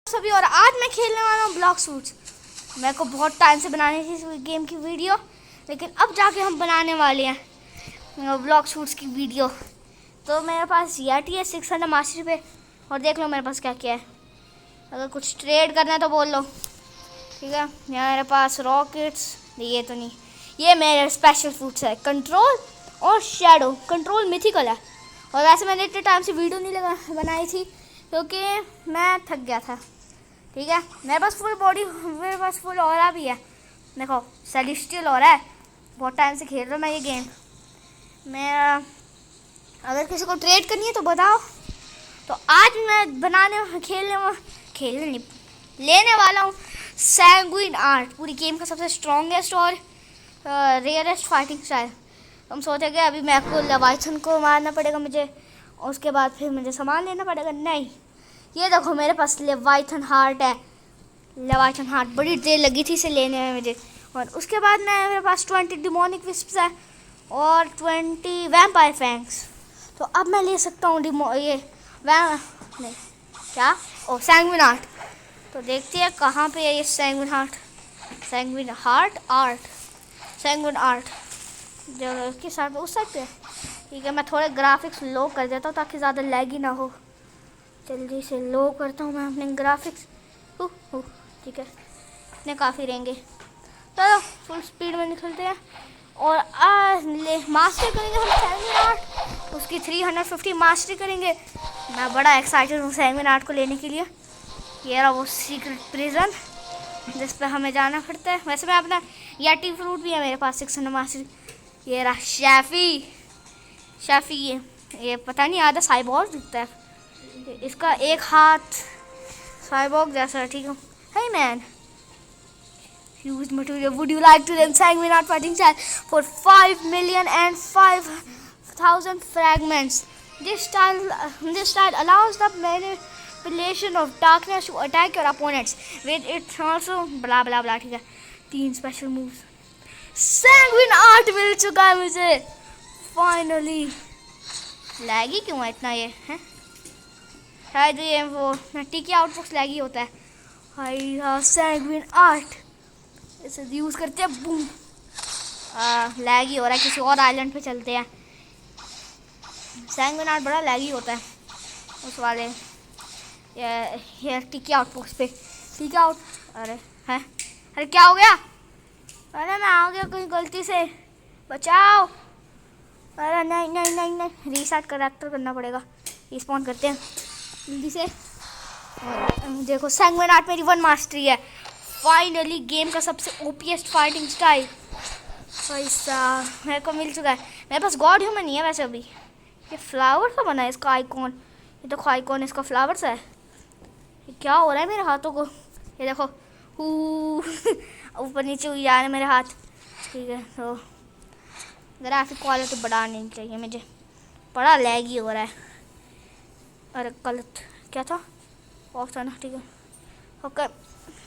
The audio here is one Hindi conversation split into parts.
सभी और आज मैं खेलने वाला हूँ ब्लॉक शूट्स। मेरे को बहुत टाइम से बनानी थी इस गेम की वीडियो, लेकिन अब जाके हम बनाने वाले हैं ब्लॉक शूट्स की वीडियो। तो मेरे पास याटी है 600 मास्टर पे, और देख लो मेरे पास क्या क्या है। अगर कुछ ट्रेड करना है तो बोल लो, ठीक है। यहाँ मेरे पास रॉकेट्स, ये तो नहीं, ये मेरे स्पेशल फूड्स है कंट्रोल और शेडो। कंट्रोल मिथिकल है, और वैसे मैंने इतने टाइम से वीडियो नहीं बनाई थी क्योंकि मैं थक गया था, ठीक है। मेरे पास फुल बॉडी, मेरे पास फुल ऑरा भी है। देखो सेलेस्टियल ऑरा है, बहुत टाइम से खेल रहा हूँ मैं ये गेम। मैं अगर किसी को ट्रेड करनी है तो बताओ। तो आज मैं खेलने नहीं, लेने वाला हूँ सैंग्विन आर्ट, पूरी गेम का सबसे स्ट्रॉन्गेस्ट और रेयरेस्ट फाइटिंग स्टाइल। हम सोचेंगे अभी मैं को लेवाइथन को मारना पड़ेगा मुझे, और उसके बाद फिर मुझे सामान लेना पड़ेगा। नहीं, ये देखो मेरे पास लेवाइथन हार्ट है। लेवाइथन हार्ट बड़ी देर लगी थी इसे लेने में मुझे। और उसके बाद मेरे पास 20 डिमोनिक विस्प्स है और 20 वैम्पायर फैंग्स। तो अब मैं ले सकता हूँ नहीं क्या सैंग्विन आर्ट। तो देखते हैं कहाँ पे है ये सैंग्विन आर्ट। सैंग्विन आर्ट जो किस साइड पे, उस साइड पे है, ठीक है। मैं थोड़े ग्राफिक्स लो कर देता हूँ ताकि ज़्यादा लैगी ना हो। जल्दी से लो करता हूँ मैं अपने ग्राफिक्स, ठीक है। इतने काफ़ी रहेंगे। चलो फुल स्पीड में निकलते हैं और मास्टर करेंगे हम सैंग्विन आर्ट। उसकी 350 मास्टरी करेंगे। मैं बड़ा एक्साइटेड हूँ सैंग्विन आर्ट को लेने के लिए। ये रहा वो सीक्रेट प्रिजन जिस पे हमें जाना पड़ता है। वैसे मैं अपना याटी फ्रूट भी है मेरे पास 600 मास्टरी। ये रहा शेफी ये पता नहीं आधा साइबॉर्ग दिखता है। इसका एक हाथ साइबॉर्ग जैसा है, ठीक है। Hey man, use material. Would you like to learn Sanguine Art Fighting Style for 5,005,000 fragments? This style allows the manipulation of darkness to attack your opponents. With it also blah blah blah, ठीक है। 3 special moves. Sanguine Art मिल चुका है मुझे फाइनली। लैगी क्यों है इतना ये है? शायद ये वो टिकी आउटबॉक्स लैगी होता है। हाय सैंग्विन आर्ट इसे यूज़ करते हैं। बूम, लैगी हो रहा है। किसी और आइलैंड पे चलते हैं। सैंग्विन आर्ट बड़ा लैगी होता है उस वाले ये टिकी आउटबॉक्स पे। टिकी आउट, अरे क्या हो गया? अरे मैं आ गया कहीं गलती से, बचाओ। अरे नहीं, रीसेट करेक्टर करना पड़ेगा। रिस्पॉन्ड करते हैं जल्दी से। देखो सैंग्विन आर्ट मेरी 1 मास्टरी है फाइनली। गेम का सबसे ओपीएस्ट फाइटिंग स्टाइल पैसा मेरे को मिल चुका है। मेरे पास गॉड ह्यूमन नहीं है वैसे अभी। ये फ्लावर का बना है इसका आइकॉन। ये देखो आइकॉन इसका फ्लावर सा है। ये क्या हो रहा है मेरे हाथों को? ये देखो ऊपर नीचे हुई जा रहे हैं मेरे हाथ, ठीक है। तो ग्राफिक क्वालिटी बढ़ानी चाहिए मुझे, बड़ा लैगी हो रहा है। अरे गलत क्या था? ऑफ था ना, ठीक है। Okay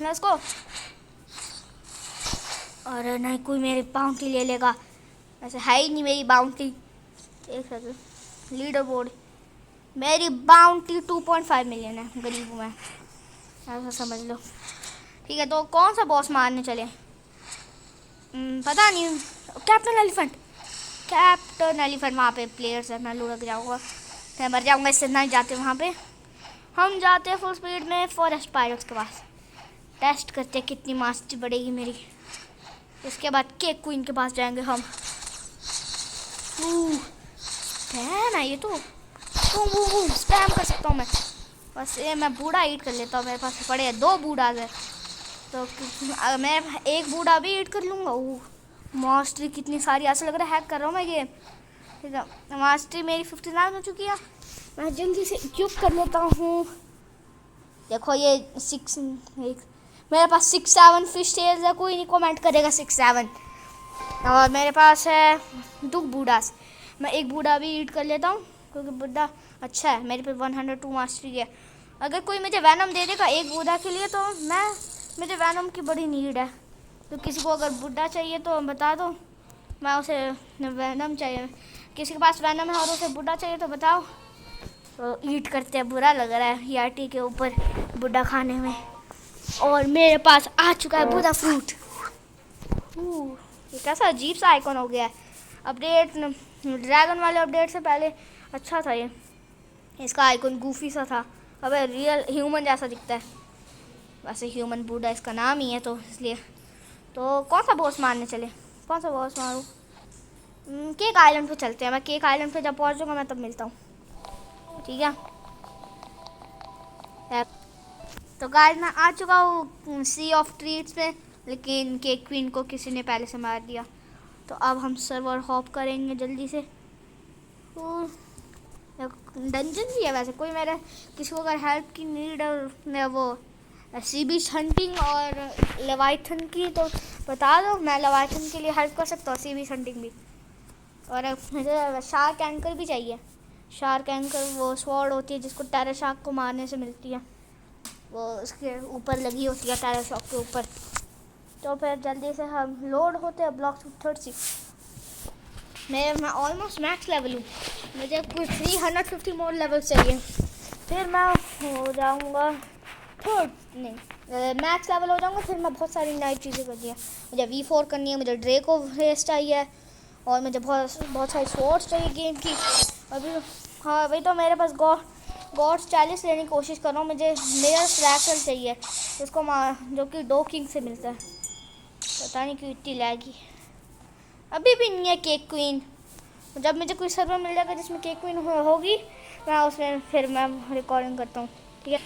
let's go. अरे नहीं, कोई मेरी बाउंटी ले लेगा। ऐसे है ही नहीं मेरी बाउंटी। एक सेकंड, लीडर बोर्ड मेरी बाउंटी 2.5 मिलियन है। गरीब हूँ मैं, ऐसा समझ लो, ठीक है। तो कौन सा बॉस मारने चले? पता नहीं। कैप्टन एलिफेंट वहाँ पे प्लेयर्स है। मैं लुढ़क जाऊँगा, मैं मर जाऊँगा। इससे नहीं जाते वहाँ पे, हम जाते हैं फुल स्पीड में फॉरेस्ट पायरेट्स के पास। टेस्ट करते हैं कितनी मास्टरी बढ़ेगी मेरी। इसके बाद केक क्वीन के पास जाएंगे हम। स्पैम है ये तो, स्पैम कर सकता हूँ मैं। बस ये मैं बूढ़ा ईट कर लेता हूँ। मेरे पास पड़े हैं 2 बूढ़ा है, तो मैं एक बूढ़ा भी ईट कर लूँगा। मास्टरी कितनी सारी, ऐसा लग रहा है हैक कर रहा हूँ मैं गेम, ठीक है। मास्टरी मेरी 59 हो चुकी है। मैं जल्दी से इक्विप कर लेता हूँ। देखो ये 6 मेरे पास 6-7 फिश टेल्स है। कोई नहीं कमेंट करेगा 6-7। और मेरे पास है 2 बूढ़ास। मैं एक बूढ़ा भी ईट कर लेता हूँ क्योंकि बूढ़ा अच्छा है। मेरे पे 102 मास्टरी है। अगर कोई मुझे वैनम दे देगा एक बूढ़ा के लिए तो मुझे वैनम की बड़ी नीड है। तो किसी को अगर बूढ़ा चाहिए तो बता दो, मैं उसे वैनम चाहिए। किसी के पास वैनम है और उसे बूढ़ा चाहिए तो बताओ, तो ईट करते हैं, बुरा लग रहा है याटी के ऊपर बुड्ढा खाने में। और मेरे पास आ चुका है बुड्ढा फ्रूट। ये कैसा अजीब सा आइकॉन हो गया है। अपडेट ड्रैगन वाले अपडेट से पहले अच्छा था ये, इसका आइकॉन गूफी सा था। अबे रियल ह्यूमन जैसा दिखता है। वैसे ह्यूमन बुड्ढा इसका नाम ही है तो इसलिए। तो कौन सा बॉस मारने चले, कौन सा बॉस मारूं? केक आइलैंड पे चलते हैं। मैं केक आइलैंड पे जब पहुंचूंगा मैं तब मिलता हूँ, ठीक है। तो गाइस मैं आ चुका हूँ सी ऑफ ट्रीट्स पे, लेकिन केक क्वीन को किसी ने पहले से मार दिया। तो अब हम सर्वर हॉप करेंगे जल्दी से। डंजन भी है वैसे, कोई मेरे किसी को अगर हेल्प की नीड है वो सी बीच हंटिंग और लेवाइथन की तो बता दो, मैं लेवाइथन के लिए हेल्प कर सकता हूँ, सी बीच हंटिंग भी। और मुझे शार्क एंकर भी चाहिए। शार्क एंकर वो स्वॉर्ड होती है जिसको टेरा शार्क को मारने से मिलती है, वो उसके ऊपर लगी होती है टेरा शार्क के ऊपर। तो फिर जल्दी से हम लोड होते हैं ब्लॉक 30। मैं ऑलमोस्ट मैक्स लेवल हूँ, मुझे कुछ 350 मोर लेवल चाहिए, फिर मैं हो जाऊँगा मैक्स लेवल हो जाऊँगा। फिर मैं बहुत सारी नई चीज़ें करनी है, मुझे V4 करनी है, मुझे ड्रेको रेस चाहिए और मुझे बहुत सारी स्वॉर्ड्स चाहिए गेम की। अभी हाँ अभी तो मेरे पास गॉड्स 40 लेने की कोशिश कर रहा हूँ। मुझे मेरा रैकल चाहिए उसको जो कि 2 किंग से मिलता है, पता नहीं क्यों इतनी लैगी। अभी भी नहीं है केक क्वीन। जब मुझे कोई सर्वर मिल जाएगा जिसमें केक क्वीन होगी मैं उसमें फिर मैं रिकॉर्डिंग करता हूँ, ठीक है।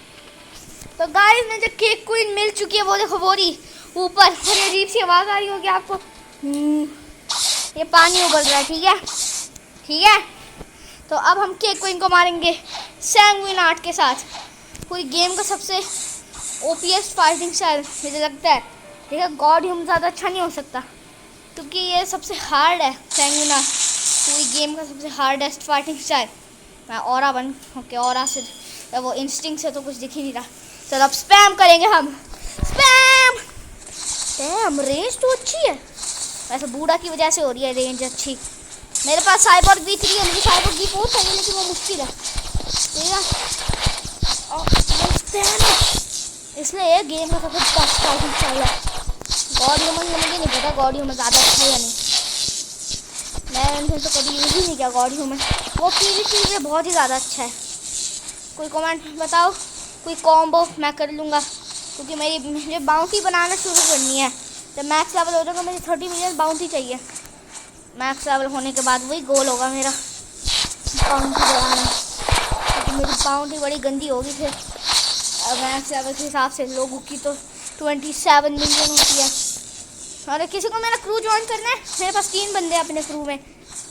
तो गाइस मुझे केक क्वीन मिल चुकी है, वो देखो वो रही ऊपर। फिर अजीब सी आवाज़ आ रही होगी आपको, ये पानी उबल रहा है, ठीक है ठीक है। तो अब हम केक क्वीन को मारेंगे सैंगविन आर्ट के साथ, पूरी गेम का सबसे ओपीएस फाइटिंग स्टाइल मुझे लगता है, ठीक है। गॉड ह्यूमन ज़्यादा अच्छा नहीं हो सकता क्योंकि ये सबसे हार्ड है सैंगविन आर्ट, पूरी गेम का सबसे हार्डेस्ट फाइटिंग स्टाइल। मैं ऑरा बन ओके ऑरा से वो इंस्टिंक्ट से तो कुछ दिख ही नहीं रहा। चलो अब स्पैम करेंगे हम, स्पैम। डैम रेंज तो अच्छी है वैसे, बूढ़ा की वजह से हो रही है रेंज अच्छी। मेरे पास साइबोर्ग V3 है, मुझे साइबोर्ग V4 चाहिए लेकिन वो मुश्किल है, ठीक है। इसलिए ये गेम का सबसे बेस्ट फाइटिंग स्टाइल है। गॉड ह्यूमन मुझे नहीं पता गॉड ह्यूमन ज़्यादा अच्छा है या नहीं, मैंने तो कभी यूज़ ही नहीं किया गॉड ह्यूमन। वो PvP में बहुत ही ज़्यादा अच्छा है। कोई कमेंट बताओ, कोई कॉम्बो मैं कर लूँगा क्योंकि मुझे बाउंटी बनाना शुरू करनी है। जब मैक्स लेवल हो जाएगा मुझे 30 मिलियन बाउंटी चाहिए। मैक्स लेवल होने के बाद वही गोल होगा मेरा, बाउंटी बढ़ाना, क्योंकि मेरी बाउंटी बड़ी गंदी होगी फिर। मैक्स लेवल के हिसाब से लोगों की तो 27 मिलियन होती है। और किसी को मेरा क्रू ज्वाइन करना है, मेरे पास 3 बंदे हैं अपने क्रू में,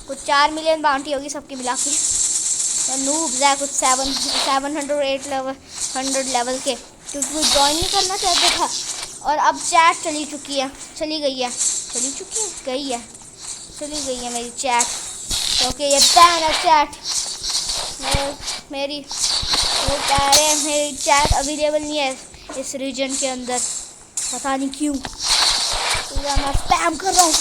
कुछ 4 मिलियन बाउंटी होगी सबकी मिला के। नूब्स है कुछ 708 लेवल 100 लेवल के, क्योंकि कोई ज्वाइन नहीं करना चाहता था। और अब चैट चली गई है मेरी चैट, क्योंकि ये बैन है चैट मेरी। वो कह रहे हैं मेरी चैट अवेलेबल नहीं है इस रीजन के अंदर, पता नहीं क्यों। तो मैं स्पैम कर रहा हूँ,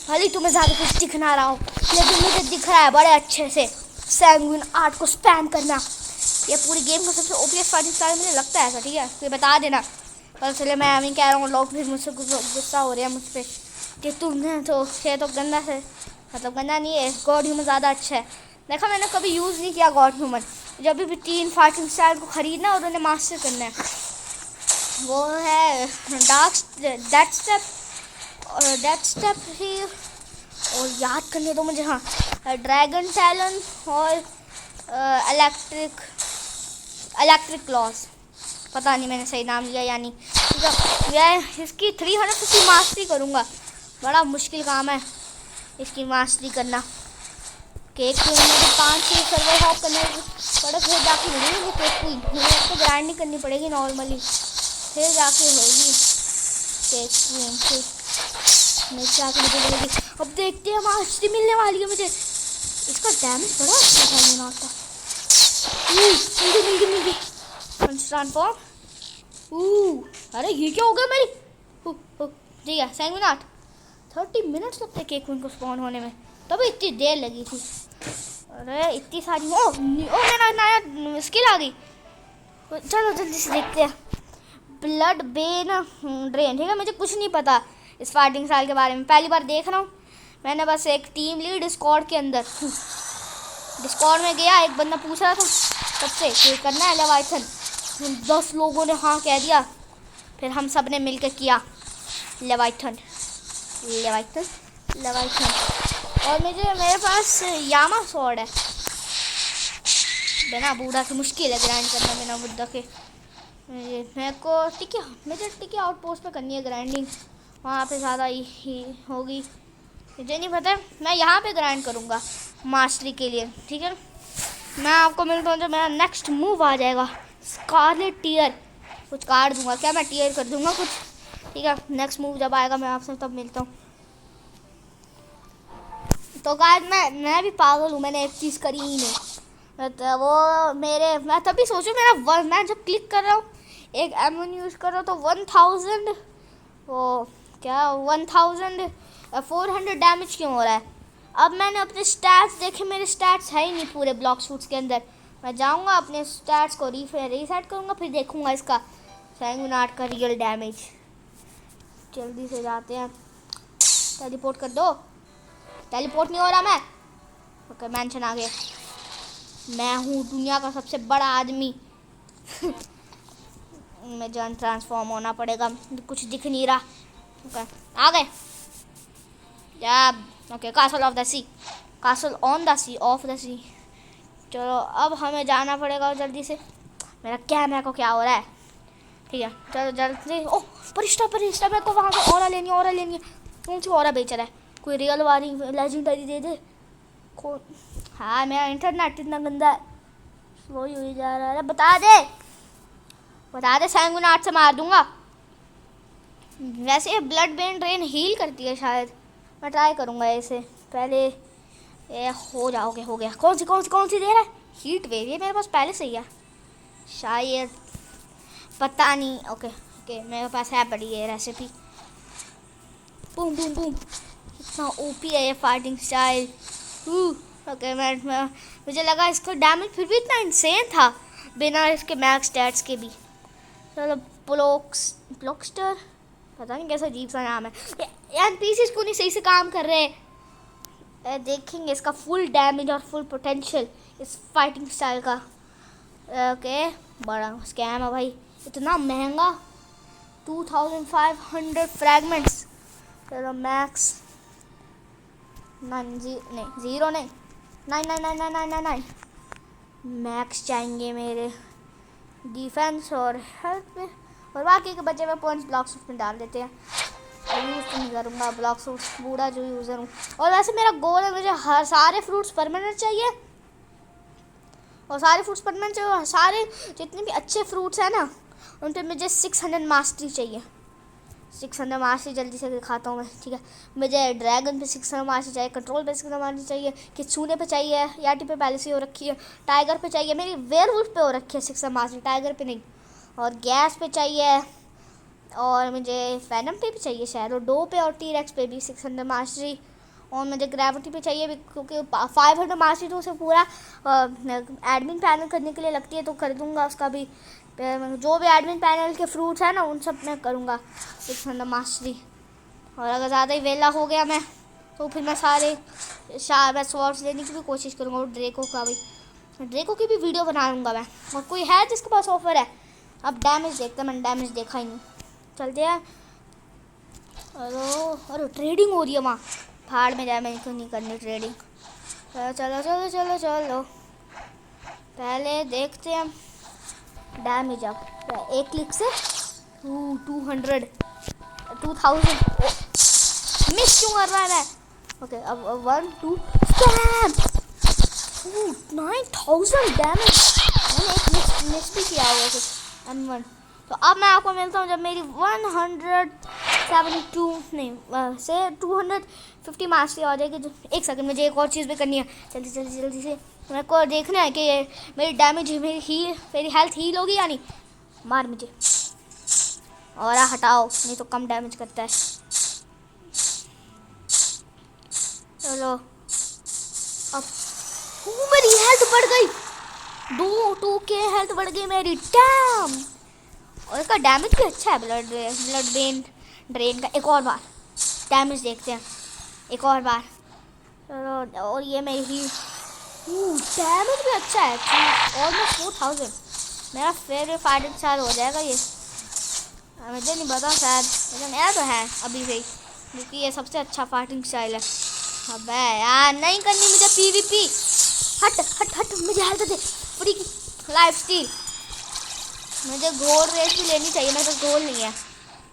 भले तुम्हें ज़्यादा कुछ दिख ना रहा हो लेकिन मुझे दिख रहा है बड़े अच्छे से सैंगविन आर्ट को स्पैम करना। ये पूरी गेम का सबसे ओपीएस फाइटिंग स्टाइल मुझे लगता है ऐसा, ठीक है। कोई बता देना, पर चले मैं अभी कह रहा हूँ, लोग भी मुझसे गुस्सा हो रहे हैं मुझ पर कि तुमने तो ये तो गंदा है, मतलब गंदा नहीं है, गॉड ह्यूमन ज़्यादा अच्छा है। देखा मैंने कभी यूज़ नहीं किया गॉड ह्यूमन, जब भी 3 फाइटिंग स्टाइल को ख़रीदना और उन्हें मास्टर करना है। वो है डेथ स्टेप ही, और याद करने दो मुझे, हाँ ड्रैगन टैलन और इलेक्ट्रिक क्लॉज, पता नहीं मैंने सही नाम लिया या नहीं। मैं इसकी 350 मास्टरी करूँगा, बड़ा मुश्किल काम है इसकी मास्टरी करना। केक क्वीन में भी 5-6 सर्वर हॉप करने पड़े, फिर जाके मिलेगी केक क्वीन। मुझे तो ग्राइंडिंग करनी पड़ेगी नॉर्मली, फिर जाके होगी केक क्वीन, फिर मैं जाके मुझे मिलेगी। अब देखते हैं मास्टरी मिलने वाली है मुझे। इसका डैमेज बड़ा अच्छा था ये नॉट का। मिल गई ट्रांसफॉर्म। अरे ये क्या हो गया मेरी, ठीक है सैंगविन आर्ट। 30 मिनट्स लगते केक क्वीन को स्पॉन होने में, तभी इतनी देर लगी थी। अरे इतनी सारी ओ मेरा नया स्किल आ गई। चलो जल्दी से देखते हैं। ब्लड बेन ड्रेन, ठीक है। मुझे कुछ नहीं पता इस फाइटिंग स्टाइल के बारे में, पहली बार देख रहा हूँ। मैंने बस एक टीम ली डिस्कॉर्ड के अंदर। डिस्कॉर्ड में गया, एक बंदा पूछ रहा था सबसे कि करना है लेवाइथन। 10 लोगों ने हाँ कह दिया, फिर हम सब ने मिल कर किया लेवाइथन लेवाइथन लेवाइथन। और मेरे पास यामा स्वॉर्ड है। बिना बूढ़ा के मुश्किल है ग्राइंड करना बिना बुद्धा के। मेरे को टिकी आउटपोस्ट पे करनी है ग्राइंडिंग, वहाँ पे ज़्यादा ही होगी। मुझे नहीं पता, मैं यहाँ पे ग्राइंड करूँगा मास्टरी के लिए, ठीक है। मैं आपको मिलता हूँ जब मेरा नेक्स्ट मूव आ जाएगा। स्कारलेट टीयर कुछ काट दूँगा क्या, मैं टीयर कर दूँगा कुछ, ठीक है। नेक्स्ट मूव जब आएगा मैं आपसे तब मिलता हूँ। तो गाइस मैं भी पागल हूँ, मैंने एक चीज़ करी ही नहीं। तो वो मैं तभी सोचूं मैं जब क्लिक कर रहा हूँ एक M1 यूज़ कर रहा हूँ तो 1000 वो क्या 1400 डैमेज क्यों हो रहा है। अब मैंने अपने स्टैट्स देखे, मेरे स्टैट्स है ही नहीं पूरे ब्लॉक शूट्स के अंदर। मैं जाऊँगा अपने स्टैट्स को रीसेट करूँगा, फिर देखूँगा इसका सैंगुनाट का रियल डैमेज। जल्दी से जाते हैं, टेलीपोर्ट कर दो। टेलीपोर्ट नहीं हो रहा मैं। ओके मेंशन आ गया। मैं हूँ दुनिया का सबसे बड़ा आदमी। मैं जान ट्रांसफॉर्म होना पड़ेगा, कुछ दिख नहीं रहा। ओके आ गए जब। Okay castle of the sea, castle on the sea, of the sea. चलो अब हमें जाना पड़ेगा जल्दी से। मेरे को क्या हो रहा है, ठीक है। चलो जल्दी। ओह परिष्ठा मेरे को वहाँ पे ऑरा लेनी है। कौन सी ऑरा बेच रहा है, कोई रियल वाली लेजेंडरी दे दे कौन। हाँ मेरा इंटरनेट इतना गंदा है, स्लो ही हुई जा रहा है। बता दे सैंगुनाट से मार दूंगा। वैसे ये ब्लड बेन ड्रेन हील करती है शायद, मैं ट्राई करूँगा इसे पहले। ये हो गया। कौन सी दे रहा है, हीट वेव। ये मेरे पास पहले से ही है शायद, पता नहीं। ओके मेरे पास है बड़ी ये रेसिपी। बूम बूम बूम, इतना ओपी है ये फाइटिंग स्टाइल। ओके मुझे लगा इसका डैमेज फिर भी इतना इंसेन था बिना इसके मैक्स स्टैट्स के भी। चलो ब्लॉकस्टर, पता नहीं कैसा अजीब सा नाम है। ये NPCs को नहीं सही से काम कर रहे हैं। देखेंगे इसका फुल डैमेज और फुल पोटेंशियल इस फाइटिंग स्टाइल का। ओके बड़ा स्कैम है भाई, इतना महंगा 2500 फ्रैगमेंट्स। चलो मैक्स 9 मैक्स चाहिए मेरे डिफेंस और हेल्थ पे, और बाकी के बचे हुए पॉइंट्स ब्लॉक सूट में डाल देते हैं। यूज़ तो नहीं करूँगा ब्लॉक सूट, बूढ़ा जो यूज़र हूँ। और वैसे मेरा गोल है, मुझे हर सारे फ्रूट्स परमानेंट चाहिए, और सारे फ्रूट्स परमानेंट चाहिए, और सारे जितने भी अच्छे फ्रूट्स हैं ना उन पर मुझे 600 मास्टरी चाहिए। 600 मास्टरी जल्दी से दिखाता हूँ मैं, ठीक है। मुझे ड्रैगन पे 600 मास्टरी चाहिए, कंट्रोल पे 600 मास्टरी चाहिए, कित्सूने पे चाहिए, याटी पे पहले से हो रखी है, टाइगर पे चाहिए, मेरी वेयरवुल्फ पे हो रखी है 600 मास्टरी, टाइगर पे नहीं। और गैस पे चाहिए, और मुझे फैनम पे भी चाहिए शायद, और डो पे और टीरेक्स पे भी 600 मास्टरी। और मुझे ग्रेविटी पे चाहिए भी, क्योंकि 500 मास्टरी तो उसे पूरा एडमिन पैनल करने के लिए लगती है, तो कर दूँगा उसका भी। जो भी एडमिन पैनल के फ्रूट्स हैं ना उन सब में करूँगा 600 मास्टरी। और अगर ज़्यादा ही वेला हो गया मैं तो फिर मैं मैं स्वॉर्ड्स लेने की भी कोशिश करूँगा, और ड्रेको की भी वीडियो बना लूँगा मैं। और कोई है जिसके पास ऑफर है, अब डैमेज देखते हैं, मैंने डैमेज देखा ही नहीं। चलते हैं। अरे ट्रेडिंग हो रही है वहाँ, पहाड़ में डैमेज तो नहीं करनी ट्रेडिंग। चलो पहले देखते हैं डैमेज। अब एक क्लिक से 2000 मिस क्यों कर रहा है मैं। ओके अब 1 2 स्पैम 9000 डैमेज। मैंने एक मिस भी किया हुआ कुछ M1। तो अब मैं आपको मिलता हूँ जब मेरी 250 मास्टरी आ जाएगी। जो एक सेकंड, मुझे एक और चीज़ भी करनी है, जल्दी से मेरे को देखना है कि ये मेरी डैमेज मेरी हेल्थ हील होगी या नहीं। मार मुझे, और हटाओ नहीं तो कम डैमेज करता है। चलो अब मेरी हेल्थ बढ़ गई, 2 के हेल्थ बढ़ गई मेरी, डैम। और इसका डैमेज भी अच्छा है, ब्लड ड्रेन का। एक और बार डैमेज देखते हैं, एक और बार। और ये मेरी डैमेज भी अच्छा है, ऑलमोस्ट 4000। मेरा फेवरेट फाइटिंग स्टाइल हो जाएगा ये, मुझे नहीं पता शायद, लेकिन मेरा तो है अभी भी, क्योंकि ये सबसे अच्छा फाइटिंग स्टाइल है। अबे यार नहीं करनी मुझे पीवीपी, हट हट हट, मुझे हेल्थ दे, पूरी की लाइफ स्टील। मुझे गोल्ड रेस भी लेनी चाहिए, मेरे पास गोल्ड नहीं है।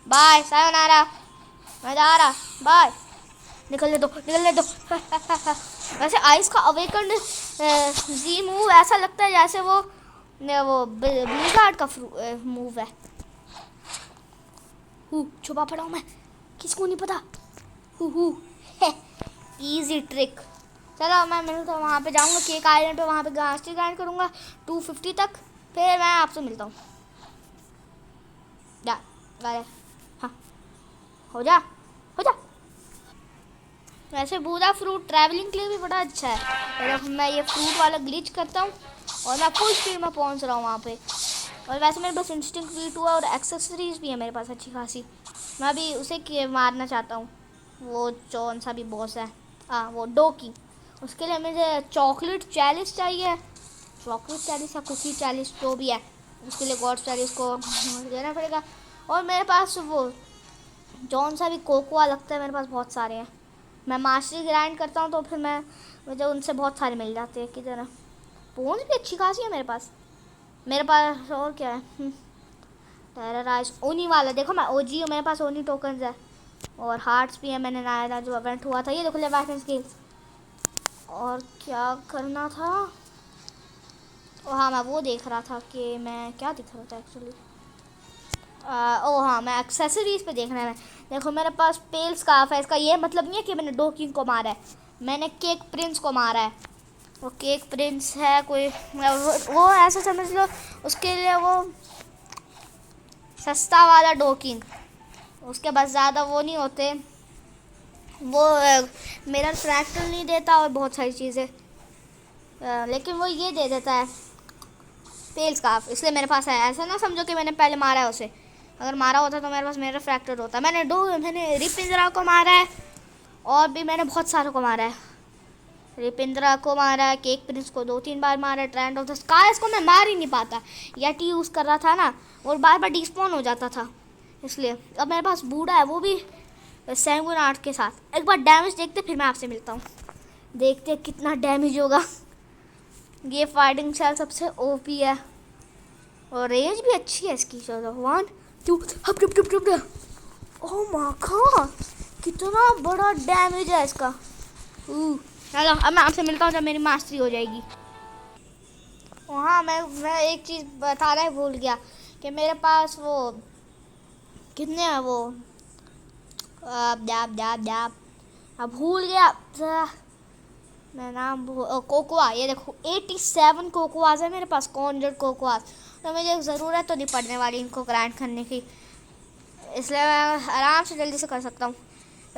बाय सायोनारा, मैं जा रहा, बाय। निकलने दो निकलने दो। वैसे आइस का अवेकन जी मूव ऐसा लगता है जैसे वो ब्लिज़ार्ड का मूव है। छुपा पड़ा हूँ मैं, किसको नहीं पता। Easy trick. चलो मैं मिलता हूँ, वहाँ पे जाऊँगा केक आइलैंड पे, वहाँ पे गास्टी ग्राइंड करूँगा 250 तक, फिर मैं आपसे मिलता हूँ। जा हाँ, हो जा हो जा। वैसे बूदा फ्रूट ट्रैवलिंग के लिए भी बड़ा अच्छा है। और मैं ये फ्रूट वाला ग्लिच करता हूँ और मैं फुल स्पीड में पहुँच रहा हूँ वहाँ पे। और वैसे मेरे पास इंस्टिंक्ट V2 है और एक्सेसरीज भी है मेरे पास अच्छी खासी। मैं अभी उसे मारना चाहता हूँ, वो कौन सा भी बॉस है, हाँ वो डोकी। उसके लिए मुझे चॉकलेट चैलिस चाहिए, चॉकलेट चैलिस या कुकी चैलिस जो भी है, उसके लिए गॉड चैलिस को देना पड़ेगा। और मेरे पास वो जौन सा भी कोकोआ लगता है, मेरे पास बहुत सारे हैं। मैं मास्टरी ग्राइंड करता हूँ तो फिर मुझे उनसे बहुत सारे मिल जाते हैं की तरह। पोन्स भी अच्छी खासी है मेरे पास। और क्या है, टेरराइज ओनी वाला, देखो मैं ओजी हूँ, मेरे पास ओनी टोकन्स है और हार्ट्स भी है। मैंने नया था जो इवेंट हुआ था, ये देखो लेवाइफन स्किल्स। और क्या करना था, ओ हाँ मैं वो देख रहा था कि मैं क्या दिख रहा था एक्चुअली। ओ हाँ मैं एक्सेसरीज पे देखना है। देखो मेरे पास पेल स्कार्फ है, इसका ये मतलब नहीं है कि मैंने डोकिंग को मारा है, मैंने केक प्रिंस को मारा है। वो केक प्रिंस है कोई, वो ऐसा समझ लो उसके लिए वो सस्ता वाला डोकिंग, उसके पास ज़्यादा वो नहीं होते, वो मेरा फ्रैक्टल नहीं देता और बहुत सारी चीज़ें, लेकिन वो ये दे देता है पेल स्कार्फ, इसलिए मेरे पास है। ऐसा ना समझो कि मैंने पहले मारा है उसे, अगर मारा होता तो मेरे पास मेरा फ्रैक्टर होता। मैंने रिपिंद्रा को मारा है और भी मैंने बहुत सारों को मारा है। रिपिंद्रा को मारा है, केक प्रिंस को 2-3 बार मारा है, ट्रेंड ऑफ द स्काई को मैं मार ही नहीं पाता, येटी यूज़ कर रहा था ना और बार बार डिस्पॉन हो जाता था, इसलिए। अब मेरे पास बूढ़ा है, वो भी सैंगुन आर्ट के साथ। एक बार डैमेज देखते फिर मैं आपसे मिलता हूँ, देखते कितना डैमेज होगा। ये फाइटिंग स्टाइल सबसे ओपी है और रेंज भी अच्छी है इसकी। चलो 1 2 ओह माय गॉड, कितना बड़ा डैमेज है इसका। चलो अब मैं आपसे मिलता हूँ जब मेरी मास्टरी हो जाएगी। हाँ मैं एक चीज़ बताना ही भूल गया कि मेरे पास वो कितने हैं वो अब भूल गया मैं नाम कोकोआ। ये देखो 87 कोकोआज है मेरे पास, कॉन्जर्ड कोकोआज। तो मुझे ज़रूरत तो नहीं पड़ने वाली इनको ग्राइंड करने की, इसलिए मैं आराम से जल्दी से कर सकता हूँ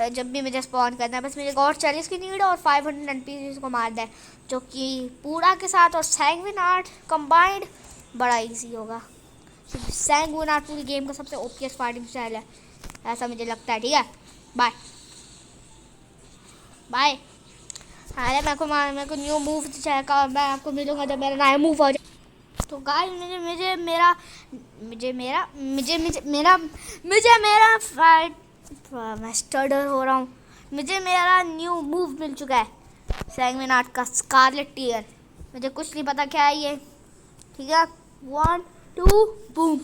जब भी मुझे स्पॉन करना है। बस मुझे गॉड चैलिस की नीड है और 500 NPCs को मारना है, जो कि पूरा के साथ और सैंगविन आर्ट कंबाइंड बड़ा इजी होगा। सैंगविन आर्ट पूरी गेम का सबसे ओपीएस फाइटिंग स्टाइल है, ऐसा मुझे लगता है। ठीक है, बाय बाय। अरे मेरे को न्यू मूव चाहिए, मैं आपको मिलूंगा जब मेरा नया मूव हो जाए। तो गाइस मुझे मेरा फाइट, मैं स्टडर हो रहा हूँ, मुझे मेरा न्यू मूव मिल चुका है, सैंगविन आर्ट का स्कारलेट टीयर। मुझे कुछ नहीं पता क्या है ये, ठीक है। 1 2 बूम।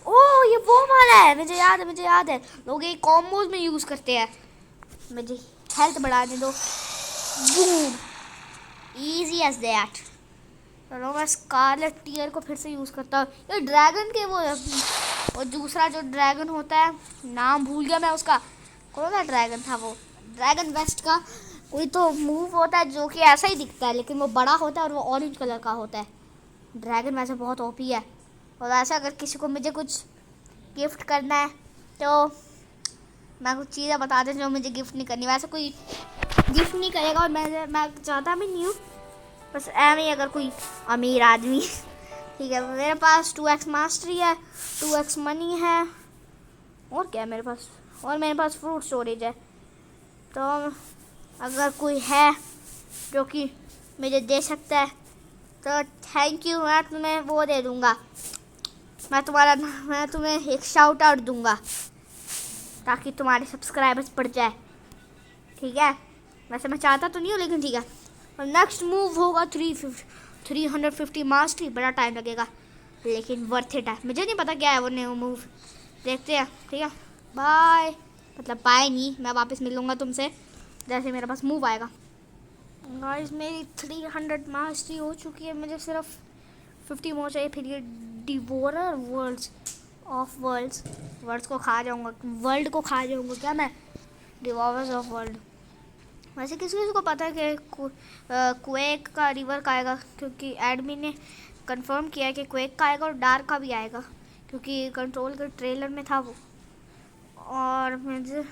ओह ये वो वाला है, मुझे याद है लोग ये कॉम्बोज में यूज़ करते हैं। मुझे हेल्थ बढ़ाने दो, बूम, इजी एज दैट। चलो मैं स्कारलेट टीयर को फिर से यूज़ करता हूँ। ये ड्रैगन के वो दूसरा जो ड्रैगन होता है, नाम भूल गया मैं उसका, कौन सा ड्रैगन था वो, ड्रैगन वेस्ट का कोई तो मूव होता है जो कि ऐसा ही दिखता है, लेकिन वो बड़ा होता है और वो ऑरेंज कलर का होता है। ड्रैगन वैसे बहुत ओपी है। और ऐसा अगर किसी को मुझे कुछ गिफ्ट करना है तो मैं कुछ चीज़ें बता दें जो मुझे गिफ्ट नहीं करनी। वैसे कोई गिफ्ट नहीं करेगा और मैं चाहता भी नहीं हूँ बस एम ही अगर कोई अमीर आदमी। ठीक है, मेरे पास 2x मास्टरी है, 2x मनी है, और क्या है मेरे पास, और मेरे पास फ्रूट स्टोरेज है। तो अगर कोई है जो कि मुझे दे सकता है तो थैंक यू, मैं तुम्हें वो दे दूँगा, मैं तुम्हें एक शाउट आउट दूँगा ताकि तुम्हारे सब्सक्राइबर्स बढ़ जाए। ठीक है, वैसे मैं चाहता तो नहीं हूँ, लेकिन ठीक है। और नेक्स्ट मूव होगा 350 मास्टरी, बड़ा टाइम लगेगा लेकिन वर्थ इट है। मुझे नहीं पता क्या है वो न्यू मूव, देखते हैं। ठीक है, बाय, मतलब बाय नहीं, मैं वापस मिलूँगा तुमसे जैसे मेरे पास मूव आएगा। गाइस मेरी 300 मास्टरी हो चुकी है, मुझे सिर्फ 50 मोर चाहिए, फिर ये डिवोरर वर्ल्ड्स को खा जाऊंगा, वर्ल्ड को खा जाऊंगा क्या मैं, डिवोरर्स ऑफ वर्ल्ड। वैसे किसी किसी को पता है कि क्वेक का रिवर आएगा, क्योंकि एडमिन ने कंफर्म किया है कि क्वेक का आएगा और डार्क का भी आएगा, क्योंकि कंट्रोल के ट्रेलर में था वो। और मुझे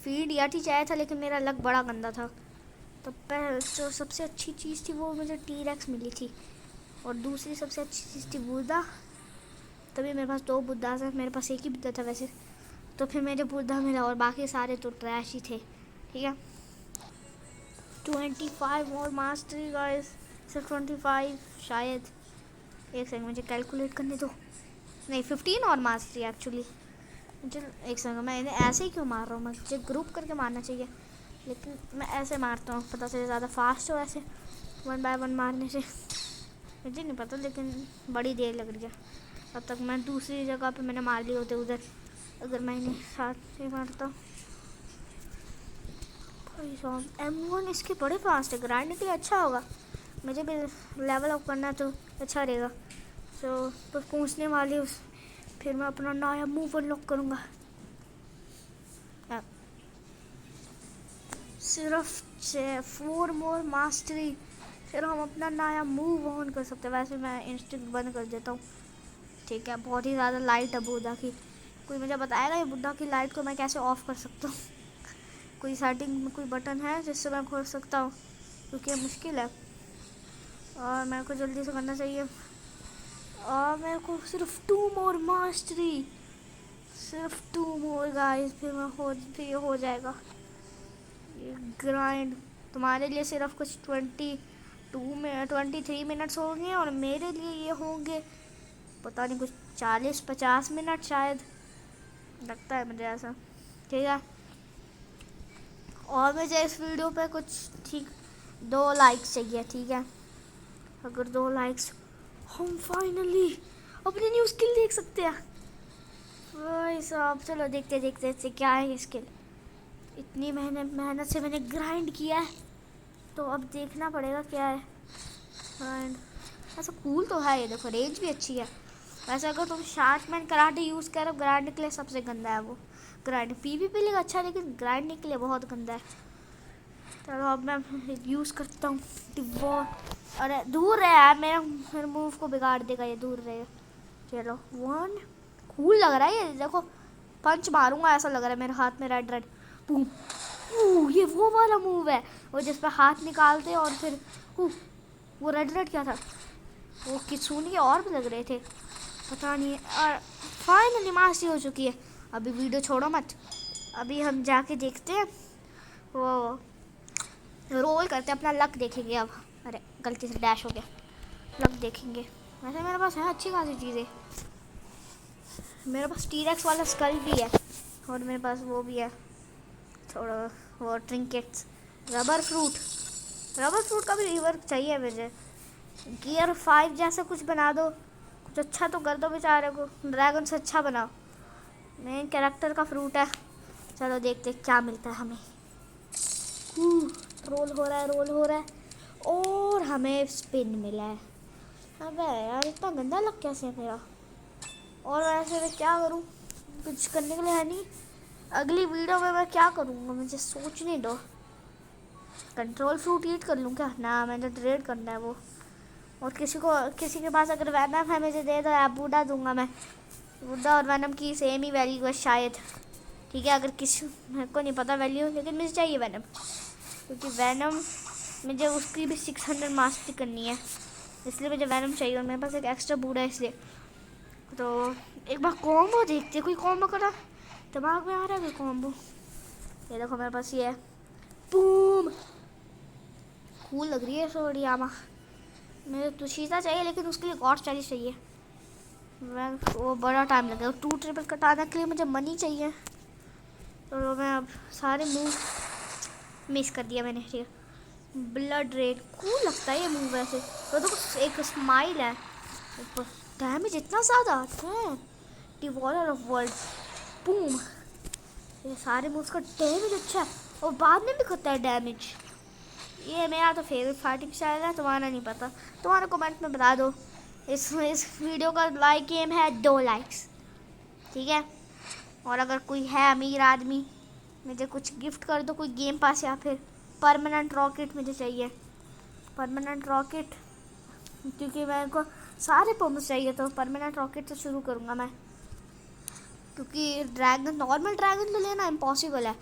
फीड या ही चाहिए था, लेकिन मेरा लक बड़ा गंदा था। तो जो सबसे अच्छी चीज़ थी वो मुझे टी-रेक्स मिली थी, और दूसरी सबसे अच्छी चीज़ थी बुद्धा। तभी मेरे पास 2 बुद्धा थे, मेरे पास एक ही बुद्धा था वैसे। तो फिर मुझे बुद्धा मिला और बाकी सारे तो ट्रैश ही थे। ठीक है, 25 और मास्टरी गाइस, सिर्फ 25 शायद, एक सेकंड मुझे कैलकुलेट करने दो। नहीं, 15 और मास्टरी एक्चुअली। मुझे एक सेकंड, मैं इन्हें ऐसे ही क्यों मार रहा हूँ, मुझे ग्रुप करके मारना चाहिए, लेकिन मैं ऐसे मारता हूँ, पता चले ज़्यादा फास्ट हो ऐसे 1 बाय 1 मारने से। मुझे नहीं पता, लेकिन बड़ी देर लग रही है। अब तक मैं दूसरी जगह पे मैंने मार लिए होते उधर, अगर मैं इन्हें साथ से मारता हूँ। M1 इसके बड़े फास्ट है, ग्राइंड के लिए अच्छा होगा, मुझे भी लेवल अप करना तो अच्छा रहेगा। तो बस पहुँचने वाली उस, फिर मैं अपना नया मूव अनलॉक करूँगा। सिर्फ 4 मोर मास्टरी, फिर हम अपना नया मूव ऑन कर सकते हैं। वैसे मैं इंस्टेंट बंद कर देता हूँ। ठीक है, बहुत ही ज़्यादा लाइट है बुद्धा की, कोई मुझे बताएगा ये बुद्धा की लाइट को मैं कैसे ऑफ़ कर सकता हूँ? कोई सेटिंग में कोई बटन है जिससे मैं खोल सकता हूँ, क्योंकि ये मुश्किल है और मेरे को जल्दी से करना चाहिए। और मेरे को सिर्फ 2 मोर मास्टरी, सिर्फ 2 मोर गाइस, फिर हो जाएगा ये ग्राइंड। तुम्हारे लिए सिर्फ कुछ 23 मिनट्स होंगे और मेरे लिए ये होंगे पता नहीं कुछ 40-50 मिनट शायद, लगता है मुझे ऐसा। ठीक है, और मुझे इस वीडियो पे कुछ ठीक 2 लाइक्स चाहिए। ठीक है, अगर 2 लाइक्स, हम फाइनली अपनी न्यू स्किल देख सकते हैं भाई साहब। चलो देखते देखते क्या है ये स्किल। इतनी मेहनत से मैंने ग्राइंड किया है, तो अब देखना पड़ेगा क्या है। ग्राइंड ऐसा कूल तो है ये, देखो रेंज भी अच्छी है। वैसे अगर तुम शार्कमैन कराटे यूज़ करो ग्राइंड के लिए, सबसे गंदा है वो ग्राइंड। PvP लिए अच्छा है, लेकिन ग्राइंडिंग के लिए बहुत गंदा है। चलो अब मैं यूज़ करता हूँ डिवोर। अरे दूर रहे यार, मेरे मूव को बिगाड़ देगा ये, दूर रहे। चलो 1, कूल लग रहा है ये, देखो पंच मारूंगा ऐसा लग रहा है मेरे हाथ में, रेड रेड बूम। ये वो वाला मूव है वो जिस पर हाथ निकालते और फिर वो रेड रेड क्या था, वो किसूनी के और भी लग रहे थे पता नहीं। और फाइनली मास्टरी हो चुकी है। अभी वीडियो छोड़ो मत, अभी हम जाके देखते हैं, वो रोल करते हैं, अपना लक देखेंगे अब। अरे गलती से डैश हो गया, लक देखेंगे। वैसे मेरे पास है अच्छी खासी चीज़ें, मेरे पास टी-रेक्स वाला स्कल भी है, और मेरे पास वो भी है थोड़ा वो ट्रिंकेट्स। रबर फ्रूट का भी रिवर्क चाहिए मुझे। गियर 5 जैसा कुछ बना दो, कुछ अच्छा तो कर दो बेचारे को, ड्रैगन से अच्छा बनाओ। मेन कैरेक्टर का फ्रूट है, चलो देखते क्या मिलता है हमें। रोल हो रहा है और हमें स्पिन मिला है। अबे यार इतना गंदा लग कैसे है मेरा। और वैसे मैं क्या करूं, कुछ करने के लिए है नहीं। अगली वीडियो में मैं क्या करूंगा मुझे सोचने दो। कंट्रोल फ्रूट ईट कर लूँ क्या? ना, मैंने ट्रेड करना है वो। और किसी के पास अगर वैनम है मुझे दे दो, या बूढ़ा दूंगा मैं। बूढ़ा और वैनम की सेम ही वैल्यू है शायद। ठीक है, अगर किसी मेरे को नहीं पता वैल्यू, लेकिन मुझे चाहिए वैनम, क्योंकि वैनम मुझे उसकी भी 600 मास्टरी करनी है, इसलिए मुझे वैनम चाहिए और मेरे पास एक एक्स्ट्रा बूट है इसलिए। तो एक बार कॉम्बो देखते, कोई कॉम्बो करा दिमाग में आ रहा है कोई कॉम्बो। ये देखो मेरे पास ये है, बूम, कूल लग रही है सोड़ी आमा। मुझे तो शीशा चाहिए लेकिन उसके लिए गॉड स्टाइलिश चाहिए, वो बड़ा टाइम लगेगा। 2 ट्रिपल कटाने के लिए मुझे मनी चाहिए, तो मैं अब सारे मूव मिस कर दिया मैंने। ठीक है, ब्लड रेड कूल लगता है ये मूव वैसे। तो एक स्माइल है, डैमेज इतना ज़्यादा आता है, डिवॉलर ऑफ वर्ल्ड, बूम। ये सारे मूव्स का डैमेज अच्छा है और बाद में भी करता है डैमेज। ये मेरा तो फेवरेट फाइटिंग स्टाइल है, तुम्हारा नहीं पता, तुम्हारा कमेंट में बता दो। इस वीडियो का लाइक गेम है 2 लाइक्स, ठीक है। और अगर कोई है अमीर आदमी मुझे कुछ गिफ्ट कर दो, कोई गेम पास या फिर परमानेंट रॉकेट मुझे चाहिए, परमानेंट रॉकेट, क्योंकि मेरे को सारे पोम्स चाहिए। तो परमानेंट रॉकेट से शुरू करूँगा मैं, क्योंकि ड्रैगन, नॉर्मल ड्रैगन तो लेना इम्पॉसिबल है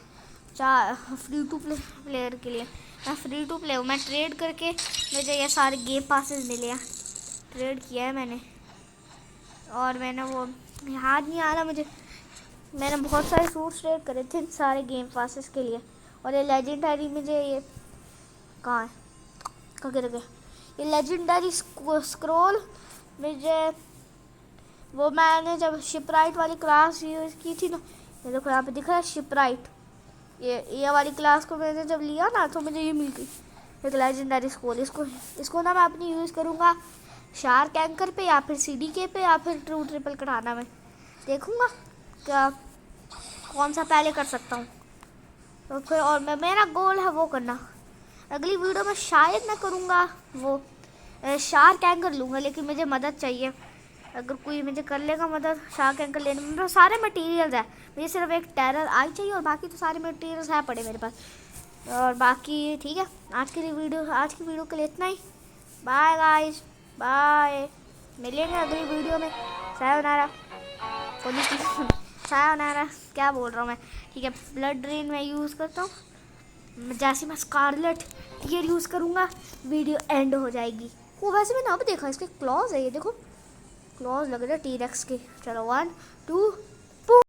फ्री टू प्लेयर के लिए। मैं फ्री टू प्ले हूँ, मैं ट्रेड करके मुझे ये सारे गेम पासेस मिले हैं, ट्रेड किया है मैंने। और मैंने वो याद नहीं आ रहा मुझे, मैंने बहुत सारे सूट्स ट्रेड करे थे सारे गेम पासेस के लिए। और ये लेजेंडरी मुझे ये कहाँ है, कहाँ रखे, ये लेजेंडरी स्क्रोल मुझे, वो मैंने जब शिपराइट वाली क्लास यूज़ की थी ना, ये देखो यहाँ पे दिख रहा है शिपराइट, ये वाली क्लास को मैंने जब लिया ना तो मुझे ये मिल गई एक लेजेंडरी स्क्रोल। इसको ना मैं अपनी यूज़ करूँगा शार्क एंकर पे या फिर CDK पे या फिर ट्रू ट्रिपल कटाना में, देखूँगा क्या कौन सा पहले कर सकता हूँ। तो फिर और मेरा गोल है वो करना। अगली वीडियो में शायद मैं करूँगा वो शार्क एंकर लूँगा, लेकिन मुझे मदद चाहिए। अगर कोई मुझे कर लेगा मदद शार्क एंकर लेने में, सारे मटेरियल्स है, मुझे सिर्फ एक टेरर आई चाहिए और बाकी तो सारे मटेरियल्स है पड़े मेरे पास। और बाकी ठीक है, आज की वीडियो के लिए इतना ही। बाय गाइस, बाय, मिलेंगे अगली वीडियो में। सायोनारा, सायोनारा, क्या बोल रहा हूँ मैं। ठीक है, ब्लड ड्रेन मैं यूज़ करता हूँ, जैसे मैं स्कारलेट टीयर यूज़ करूँगा वीडियो एंड हो जाएगी। वो वैसे मैंने अब देखा इसके क्लॉज है, ये देखो क्लॉज लग रहे हैं T-Rex के। चलो 1 2